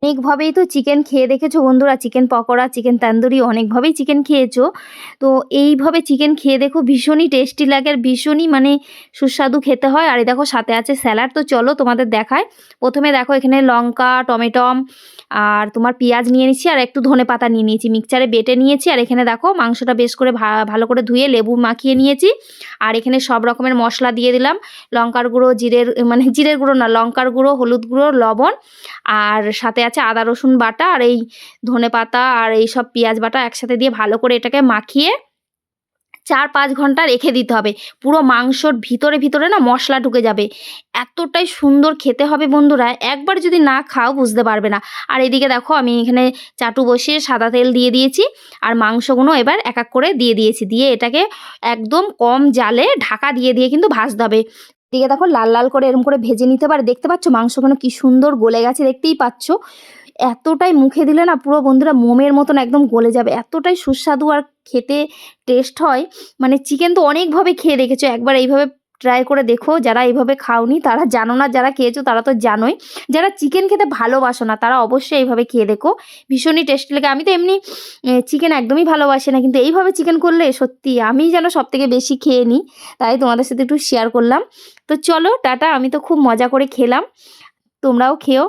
অনেকভাবেই তো চিকেন খেয়ে দেখেছো বন্ধুরা, চিকেন পকোড়া, চিকেন তন্দুরি অনেকভাবেই চিকেন খেয়েছো। তো এইভাবে চিকেন খেয়ে দেখো, ভীষণই টেস্টি লাগে আর ভীষণই মানে সুস্বাদু খেতে হয়। আর এই দেখো সাথে আছে স্যালাড। তো চলো তোমাদের দেখায়। প্রথমে দেখো এখানে লঙ্কা, টমেটম আর তোমার পেঁয়াজ নিয়ে নিচ্ছি আর একটু ধনেপাতা নিয়ে নিয়েছি, মিক্সচারে বেটে নিয়েছি। আর এখানে দেখো মাংসটা বেশ করে ভালো করে ধুয়ে লেবু মাখিয়ে নিয়েছি। আর এখানে সব রকমের মশলা দিয়ে দিলাম, লঙ্কার গুঁড়ো, জিরের গুঁড়ো না, লঙ্কার গুঁড়ো, হলুদ গুঁড়ো, লবণ, আর সাথে আছে আদা রসুন বাটা আর এই ধনেপাতা আর এই সব পেঁয়াজ বাটা একসাথে দিয়ে ভালো করে এটাকে মাখিয়ে ৪-৫ ঘন্টা রেখে দিতে হবে। পুরো মাংসর ভিতরে না মশলা ঢুকে যাবে। এতটাই সুন্দর খেতে হবে বন্ধুরা, একবার যদি না খাও বুঝতে পারবে না। আর এদিকে দেখো আমি এখানে চাটু বসিয়ে সাদা তেল দিয়ে দিয়েছি আর মাংসগুলো এবার এক এক করে দিয়ে দিয়েছি। দিয়ে এটাকে একদম কম জালে ঢাকা দিয়ে কিন্তু ভাজতে হবে। এদিকে দেখো লাল লাল করে এরকম করে ভেজে নিতে পারে। দেখতে পাচ্ছ মাংসগুলো কি সুন্দর গলে গেছে, দেখতেই পাচ্ছ। এতটাই মুখে দিলে না পুরো বন্ধুরা মোমের মতন একদম গলে যাবে, এতটাই সুস্বাদু আর খেতে টেস্ট হয়। মানে চিকেন তো অনেকভাবে খেয়ে দেখেছো, একবার এইভাবে ট্রাই করে দেখো। যারা এইভাবে খাওনি তারা জানো না, যারা খেয়েছো তারা তো জানোই। যারা চিকেন খেতে ভালোবাসো না তারা অবশ্যই এইভাবে খেয়ে দেখো, ভীষণই টেস্টি লাগে। আমি তো এমনি চিকেন একদমই ভালোবাসি না, কিন্তু এইভাবে চিকেন করলে সত্যি আমি যেন সব থেকে বেশি খেয়ে নিই। তাই তোমাদের সাথে একটু শেয়ার করলাম। তো চলো টাটা, আমি তো খুব মজা করে খেলাম, তোমরাও খেও।